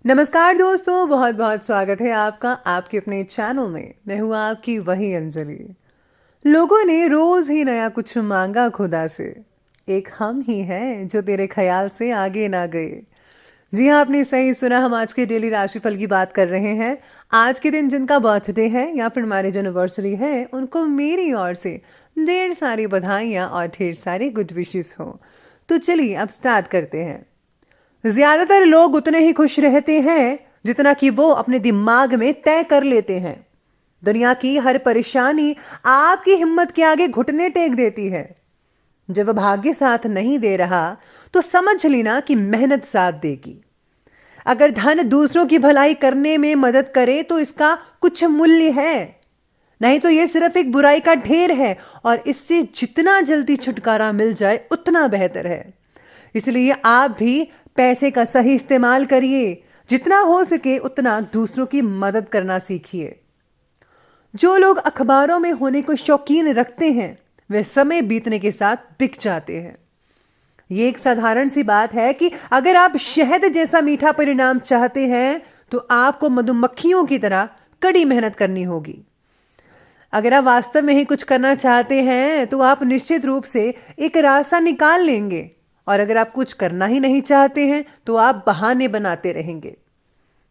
नमस्कार दोस्तों, बहुत बहुत स्वागत है आपका आपके अपने चैनल में। मैं हूँ आपकी वही अंजलि। लोगों ने रोज ही नया कुछ मांगा खुदा से। एक हम ही हैं जो तेरे ख्याल से आगे ना गए। जी हाँ, आपने सही सुना। हम आज के डेली राशिफल की बात कर रहे हैं। आज के दिन जिनका बर्थडे है या फिर मैरिज एनिवर्सरी है, उनको मेरी ओर से ढेर सारी बधाइयाँ और ढेर सारी गुड विशेस हो। तो चलिए अब स्टार्ट करते हैं। ज्यादातर लोग उतने ही खुश रहते हैं जितना कि वो अपने दिमाग में तय कर लेते हैं। दुनिया की हर परेशानी आपकी हिम्मत के आगे घुटने टेक देती है। जब भाग्य साथ नहीं दे रहा तो समझ लेना कि मेहनत साथ देगी। अगर धन दूसरों की भलाई करने में मदद करे तो इसका कुछ मूल्य है, नहीं तो यह सिर्फ एक बुराई का ढेर है और इससे जितना जल्दी छुटकारा मिल जाए उतना बेहतर है। इसलिए आप भी पैसे का सही इस्तेमाल करिए। जितना हो सके उतना दूसरों की मदद करना सीखिए। जो लोग अखबारों में होने को शौकीन रखते हैं वे समय बीतने के साथ बिक जाते हैं। ये एक साधारण सी बात है कि अगर आप शहद जैसा मीठा परिणाम चाहते हैं तो आपको मधुमक्खियों की तरह कड़ी मेहनत करनी होगी। अगर आप वास्तव में ही कुछ करना चाहते हैं तो आप निश्चित रूप से एक रास्ता निकाल लेंगे, और अगर आप कुछ करना ही नहीं चाहते हैं तो आप बहाने बनाते रहेंगे।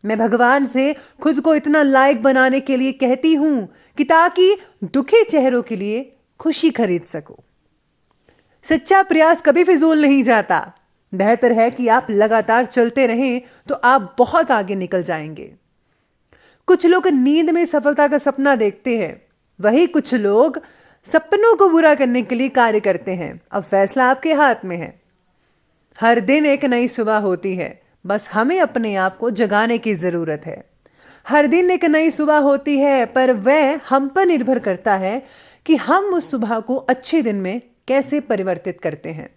मैं भगवान से खुद को इतना लायक बनाने के लिए कहती हूं कि ताकि दुखी चेहरों के लिए खुशी खरीद सको। सच्चा प्रयास कभी फिजूल नहीं जाता। बेहतर है कि आप लगातार चलते रहें तो आप बहुत आगे निकल जाएंगे। कुछ लोग नींद में सफलता का सपना देखते हैं, वही कुछ लोग सपनों को पूरा करने के लिए कार्य करते हैं। अब फैसला आपके हाथ में है। हर दिन एक नई सुबह होती है, बस हमें अपने आप को जगाने की जरूरत है। हर दिन एक नई सुबह होती है, पर वह हम पर निर्भर करता है कि हम उस सुबह को अच्छे दिन में कैसे परिवर्तित करते हैं।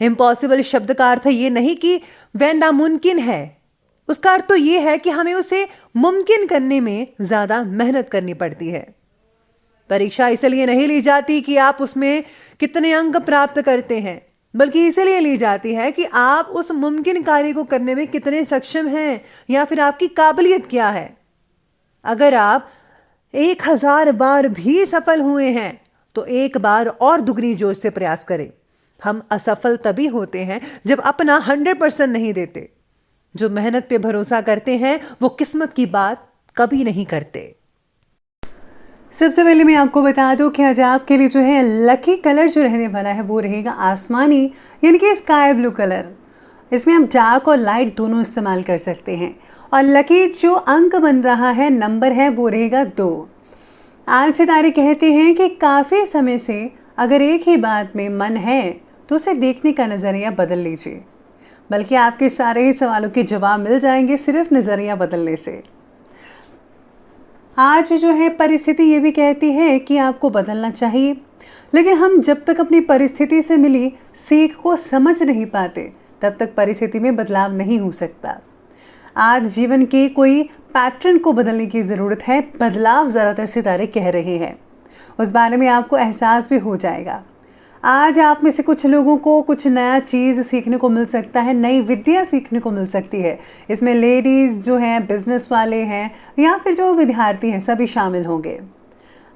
इम्पॉसिबल शब्द का अर्थ ये नहीं कि वह नामुमकिन है। उसका अर्थ तो यह है कि हमें उसे मुमकिन करने में ज्यादा मेहनत करनी पड़ती है। परीक्षा इसलिए नहीं ली जाती कि आप उसमें कितने अंक प्राप्त करते हैं, बल्कि इसलिए ली जाती है कि आप उस मुमकिन कार्य को करने में कितने सक्षम हैं या फिर आपकी काबिलियत क्या है। अगर आप 1000 बार भी सफल हुए हैं तो एक बार और दुगनी जोश से प्रयास करें। हम असफल तभी होते हैं जब अपना 100% नहीं देते। जो मेहनत पे भरोसा करते हैं वो किस्मत की बात कभी नहीं करते। सबसे पहले मैं आपको बता दूं कि आज आपके लिए जो है लकी कलर जो रहने वाला है वो रहेगा आसमानी, यानी कि स्काई ब्लू कलर। इसमें आप डार्क और लाइट दोनों इस्तेमाल कर सकते हैं। और लकी जो अंक बन रहा है, नंबर है, वो रहेगा 2। आज सितारे कहते हैं कि काफ़ी समय से अगर एक ही बात में मन है तो उसे देखने का नज़रिया बदल लीजिए, बल्कि आपके सारे ही सवालों के जवाब मिल जाएंगे सिर्फ नज़रिया बदलने से। आज जो है परिस्थिति ये भी कहती है कि आपको बदलना चाहिए, लेकिन हम जब तक अपनी परिस्थिति से मिली सीख को समझ नहीं पाते तब तक परिस्थिति में बदलाव नहीं हो सकता। आज जीवन के कोई पैटर्न को बदलने की ज़रूरत है। बदलाव ज़्यादातर सितारे कह रहे हैं, उस बारे में आपको एहसास भी हो जाएगा। आज आप में से कुछ लोगों को कुछ नया चीज़ सीखने को मिल सकता है, नई विद्या सीखने को मिल सकती है। इसमें लेडीज़ जो हैं, बिजनेस वाले हैं या फिर जो विद्यार्थी हैं, सभी शामिल होंगे।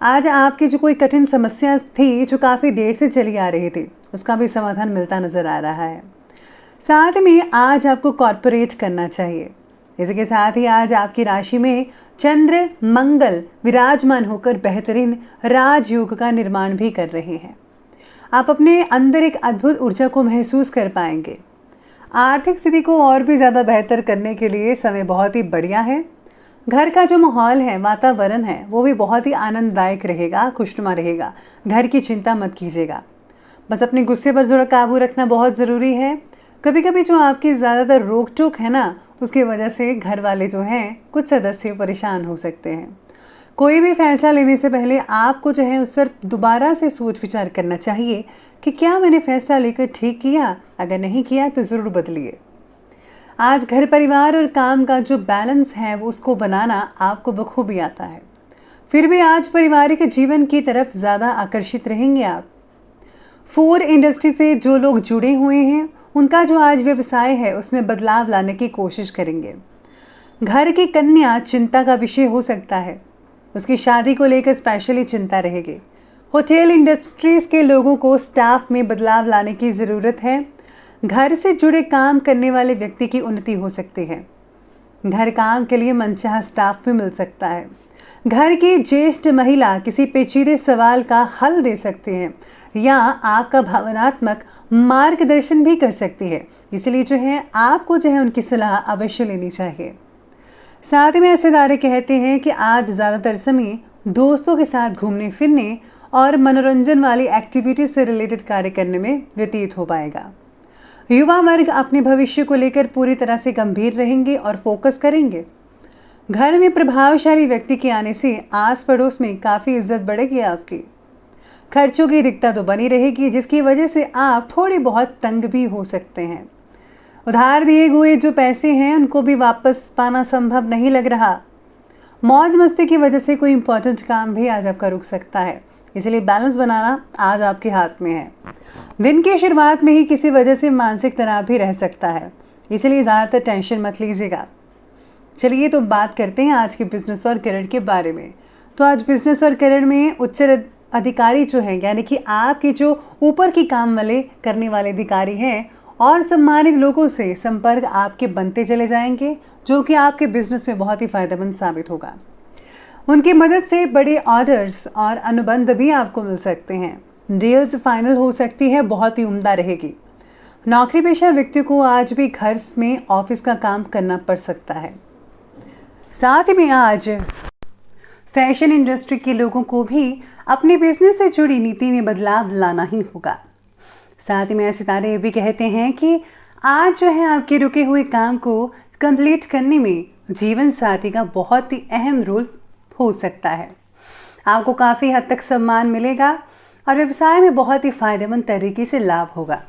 आज आपकी जो कोई कठिन समस्या थी जो काफ़ी देर से चली आ रही थी, उसका भी समाधान मिलता नज़र आ रहा है। साथ में आज आपको कॉर्पोरेट करना चाहिए। इसी के साथ ही आज आपकी राशि में चंद्र मंगल विराजमान होकर बेहतरीन राजयोग का निर्माण भी कर रहे हैं। आप अपने अंदर एक अद्भुत ऊर्जा को महसूस कर पाएंगे। आर्थिक स्थिति को और भी ज़्यादा बेहतर करने के लिए समय बहुत ही बढ़िया है। घर का जो माहौल है, वातावरण है, वो भी बहुत ही आनंददायक रहेगा, खुशनुमा रहेगा। घर की चिंता मत कीजिएगा, बस अपने गुस्से पर थोड़ा काबू रखना बहुत ज़रूरी है। कभी कभी जो आपकी ज़्यादातर रोक टोक है ना, उसकी वजह से घर वाले जो हैं कुछ सदस्य परेशान हो सकते हैं। कोई भी फैसला लेने से पहले आपको जो है उस पर दोबारा से सोच विचार करना चाहिए कि क्या मैंने फैसला लेकर ठीक किया। अगर नहीं किया तो ज़रूर बदलिए। आज घर परिवार और काम का जो बैलेंस है वो उसको बनाना आपको बखूबी आता है। फिर भी आज पारिवारिक जीवन की तरफ ज़्यादा आकर्षित रहेंगे आप। फूड इंडस्ट्री से जो लोग जुड़े हुए हैं उनका जो आज व्यवसाय है उसमें बदलाव लाने की कोशिश करेंगे। घर की कन्या चिंता का विषय हो सकता है, उसकी शादी को लेकर स्पेशली चिंता रहेगी। होटल इंडस्ट्रीज के लोगों को स्टाफ में बदलाव लाने की ज़रूरत है। घर से जुड़े काम करने वाले व्यक्ति की उन्नति हो सकती है। घर काम के लिए मनचाहा स्टाफ भी मिल सकता है। घर की ज्येष्ठ महिला किसी पेचीदे सवाल का हल दे सकती हैं या आपका भावनात्मक मार्गदर्शन भी कर सकती है, इसलिए जो है आपको जो है उनकी सलाह अवश्य लेनी चाहिए। साथ ही में ऐसे तारे कहते हैं कि आज ज़्यादातर समय दोस्तों के साथ घूमने फिरने और मनोरंजन वाली एक्टिविटी से रिलेटेड कार्य करने में व्यतीत हो पाएगा। युवा वर्ग अपने भविष्य को लेकर पूरी तरह से गंभीर रहेंगे और फोकस करेंगे। घर में प्रभावशाली व्यक्ति के आने से आस पड़ोस में काफ़ी इज्जत बढ़ेगी आपकी। खर्चों की दिक्कत तो बनी रहेगी, जिसकी वजह से आप थोड़ी बहुत तंग भी हो सकते हैं। उधार दिए हुए जो पैसे हैं उनको भी वापस पाना संभव नहीं लग रहा। मौज मस्ती की वजह से कोई इंपॉर्टेंट काम भी आज आपका रुक सकता है, इसलिए बैलेंस बनाना आज आपके हाथ में है। दिन की शुरुआत में ही किसी वजह से मानसिक तनाव भी रह सकता है, इसलिए ज़्यादातर टेंशन मत लीजिएगा। चलिए तो बात करते हैं आज के बिजनेस और करियर के बारे में। तो आज बिजनेस और करियर में उच्च अधिकारी जो हैं, यानी कि आपके जो ऊपर की काम वाले करने वाले अधिकारी हैं और सम्मानित लोगों से संपर्क आपके बनते चले जाएंगे, जो कि आपके बिजनेस में बहुत ही फायदेमंद साबित होगा। उनकी मदद से बड़े ऑर्डर्स और अनुबंध भी आपको मिल सकते हैं। डील्स फाइनल हो सकती है, बहुत ही उम्दा रहेगी। नौकरी पेशा व्यक्ति को आज भी घर में ऑफिस का काम करना पड़ सकता है। साथ में आज फैशन इंडस्ट्री के लोगों को भी अपने बिजनेस से जुड़ी नीति में बदलाव लाना ही होगा। साथ में सितारे ये भी कहते हैं कि आज जो है आपके रुके हुए काम को कंप्लीट करने में जीवन साथी का बहुत ही अहम रोल हो सकता है। आपको काफ़ी हद तक सम्मान मिलेगा और व्यवसाय में बहुत ही फायदेमंद तरीके से लाभ होगा।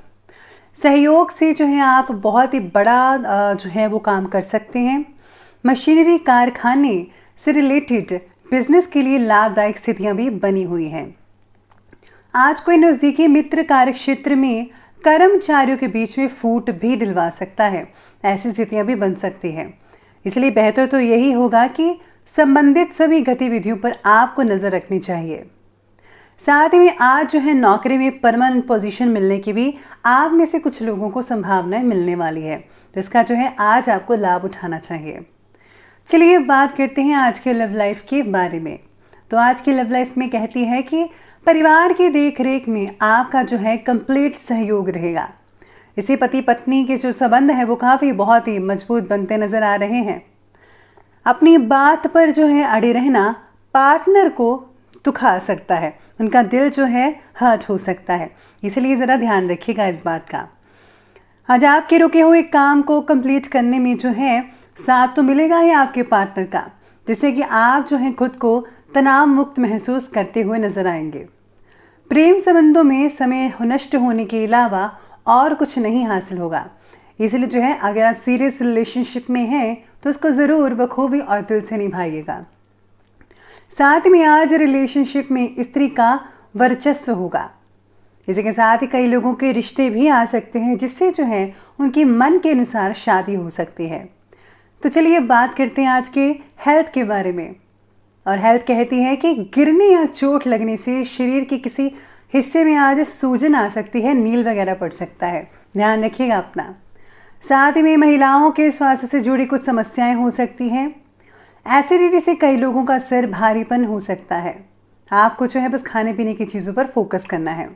सहयोग से जो है आप बहुत ही बड़ा जो है वो काम कर सकते हैं। मशीनरी कारखाने से रिलेटेड बिजनेस के लिए लाभदायक स्थितियां भी बनी हुई हैं। आज कोई नज़दीकी मित्र कार्य क्षेत्र में कर्मचारियों के बीच में फूट भी दिलवा सकता है, ऐसी स्थितियां भी बन सकती हैं। इसलिए बेहतर तो यही होगा कि संबंधित सभी गतिविधियों पर आपको नज़र रखनी चाहिए। साथ ही में आज जो है नौकरी में परमानेंट पोजीशन मिलने की भी आप में से कुछ लोगों को संभावनाएं मिलने वाली है, तो इसका जो है आज आपको लाभ उठाना चाहिए। चलिए बात करते हैं आज के लव लाइफ के बारे में। तो आज की लव लाइफ में कहती है कि परिवार की देख रेख में आपका जो है कंप्लीट सहयोग रहेगा। इसी पति पत्नी के जो संबंध है वो काफ़ी बहुत ही मजबूत बनते नजर आ रहे हैं। अपनी बात पर जो है अड़े रहना पार्टनर को दुखा सकता है, उनका दिल जो है हर्ट हो सकता है, इसलिए ज़रा ध्यान रखिएगा इस बात का। आज आपके रुके हुए काम को कंप्लीट करने में जो है साथ तो मिलेगा ही आपके पार्टनर का, जिससे कि आप जो है खुद को तनाव मुक्त महसूस करते हुए नजर आएंगे। प्रेम संबंधों में समय नष्ट होने के अलावा और कुछ नहीं हासिल होगा, इसलिए जो है अगर आप सीरियस रिलेशनशिप में हैं तो उसको ज़रूर बखूबी और दिल से निभाइएगा। साथ में आज रिलेशनशिप में स्त्री का वर्चस्व होगा। इसी के साथ ही कई लोगों के रिश्ते भी आ सकते हैं, जिससे जो है उनकी मन के अनुसार शादी हो सकती है। तो चलिए बात करते हैं आज के हेल्थ के बारे में। और हेल्थ कहती है कि गिरने या चोट लगने से शरीर के किसी हिस्से में आज सूजन आ सकती है, नील वगैरह पड़ सकता है, ध्यान रखिएगा अपना। साथ ही में महिलाओं के स्वास्थ्य से जुड़ी कुछ समस्याएं हो सकती हैं। एसिडिटी से कई लोगों का सिर भारीपन हो सकता है। आपको जो है बस खाने पीने की चीज़ों पर फोकस करना है।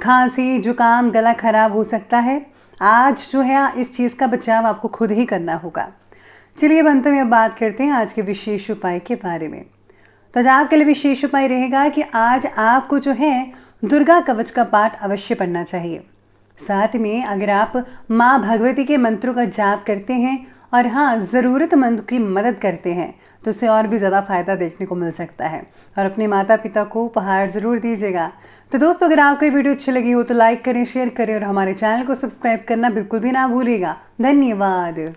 खांसी, जुकाम, गला खराब हो सकता है। आज जो है इस चीज़ का बचाव आपको खुद ही करना होगा। चलिए अब अंत में बात करते हैं आज के विशेष उपाय के बारे में। तो आज आपके लिए विशेष उपाय रहेगा कि आज आपको जो है दुर्गा कवच का पाठ अवश्य पढ़ना चाहिए। साथ में अगर आप माँ भगवती के मंत्रों का जाप करते हैं और हाँ ज़रूरतमंद की मदद करते हैं तो उससे और भी ज़्यादा फ़ायदा देखने को मिल सकता है। और अपने माता पिता को उपहार ज़रूर दीजिएगा। तो दोस्तों अगर आपको ये वीडियो अच्छी लगी हो तो लाइक करें, शेयर करें और हमारे चैनल को सब्सक्राइब करना बिल्कुल भी ना भूलिएगा। धन्यवाद।